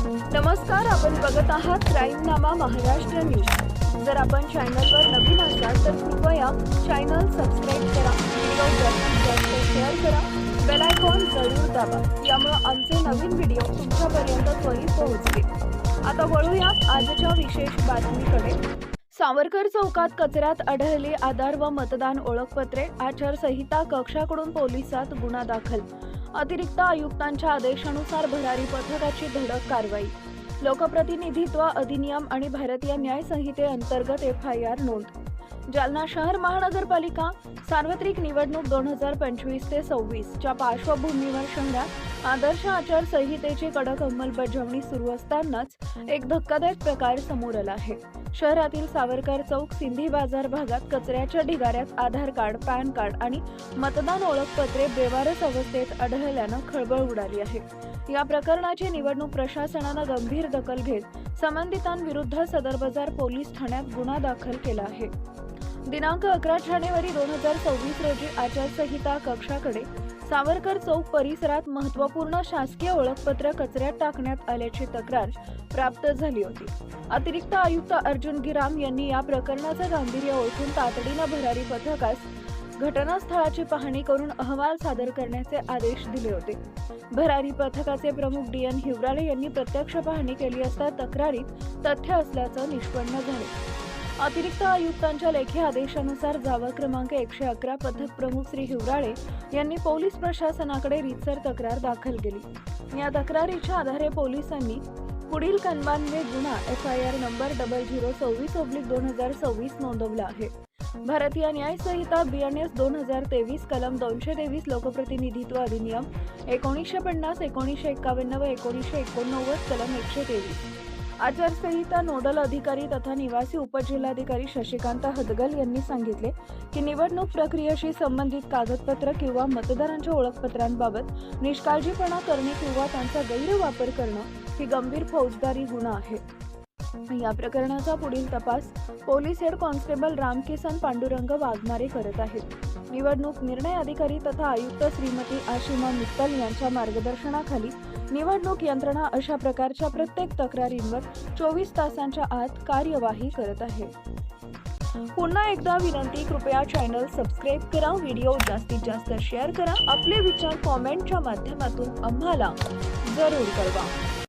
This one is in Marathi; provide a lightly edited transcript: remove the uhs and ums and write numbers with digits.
नमस्कार, आपण बघत आहात क्राईमनामा महाराष्ट्र न्यूज। जर आपण चॅनलवर नवीन असाल तर कृपया चॅनल सबस्क्राइब करा, व्हिडिओ जास्तीत जास्त शेअर करा, बेल आयकॉन जरूर दाबा, यामुळे आमचे नवीन व्हिडिओ तुमच्यापर्यंत त्वरित पोहोचतील। आता वळूया आजच्या विशेष बातमीकडे। सावरकर चौकात कचऱ्यात आढळले आधार व मतदान ओळखपत्रे, आचारसंहिता कक्षाकडून पोलिसात गुन्हा दाखल। अतिरिक्त आयुक्तांच्या आदेशानुसार भरारी पथकाची धडक कारवाई। लोकप्रतिनिधित्व अधिनियम आणि भारतीय न्याय संहिते अंतर्गत FIR नोंद। जालना शहर महानगरपालिका सार्वत्रिक निवडणूक 2025 ते 26 च्या पार्श्वभूमीवर शहरात आदर्श आचारसंहितेची कडक अंमलबजावणी सुरू असतानाच एक धक्कादायक प्रकार समोर आला आहे। शहरातील सावरकर चौक सिंधी बाजार भागात कचऱ्याच्या ढिगाऱ्यात आधार कार्ड, पॅन कार्ड आणि मतदान ओळखपत्रे बेवारस अवस्थेत आढळल्यानं खळबळ उडाली आहे। या प्रकरणाची निवडणूक प्रशासनानं गंभीर दखल घेत संबंधितांविरुद्ध सदर बाजार पोलीस ठाण्यात गुन्हा दाखल केला आहे। दिनांक 11 जानेवारी 2024 रोजी आचारसंहिता कक्षाकडे सावरकर चौक परिसरात महत्त्वपूर्ण शासकीय ओळखपत्र कचऱ्यात टाकण्यात आल्याची तक्रार प्राप्त झाली होती। अतिरिक्त आयुक्त अर्जुन गिराम यांनी या प्रकरणाचे गांभीर्य ओळखून तातडीने भरारी पथकास घटनास्थळाची पाहणी करून अहवाल सादर करण्याचे आदेश दिले होते। भरारी पथकाचे प्रमुख DN हिवराळे यांनी प्रत्यक्ष पाहणी केली असता तक्रारीत तथ्य असल्याचं निष्पन्न झाले। अतिरिक्त आयुक्तांच्या लेखी आदेशानुसार जावा क्रमांक 111 पथक प्रमुख श्री हिवराळे यांनी पोलीस प्रशासनाकडे रीतसर तक्रार दाखल केली। या तक्रारीच्या आधारे पोलिसांनी पुढील कलमान्वये गुन्हा FIR नंबर 0024/2026 नोंदवला आहे। भारतीय न्याय संहिता BNS 2023 कलम 223 लोकप्रतिनिधित्व अधिनियम 1950, 1951 व 1989 कलम 123। आचारसंहिता नोडल अधिकारी तथा निवासी उपजिल्हाधिकारी शशिकांत हदगल यांनी सांगितले की निवडणूक प्रक्रियेशी संबंधित कागदपत्र किंवा मतदारांच्या ओळखपत्रांबाबत निष्काळजीपणा करणे किंवा त्यांचा गैरवापर करणं ही गंभीर फौजदारी गुन्हा आहे। या प्रकरणाचा पुढील तपास police head constable Ramkisan Pandurang Waghmare करत आहेत। निवडणूक निर्णय अधिकारी तथा आयुक्त श्रीमती आशिमा मित्तल यांच्या मार्गदर्शनाखाली निवडणूक यंत्रणा अशा प्रकारच्या प्रत्येक तक्रारींवर 24 तासांच्या आत कार्यवाही करत आहे। पुन्हा एकदा विनंती, कृपया चॅनल सबस्क्राइब करा, व्हिडिओ जास्तीत जास्त शेअर करा, आपले विचार कॉमेंटच्या माध्यमातून आम्हाला जरूर कळवा।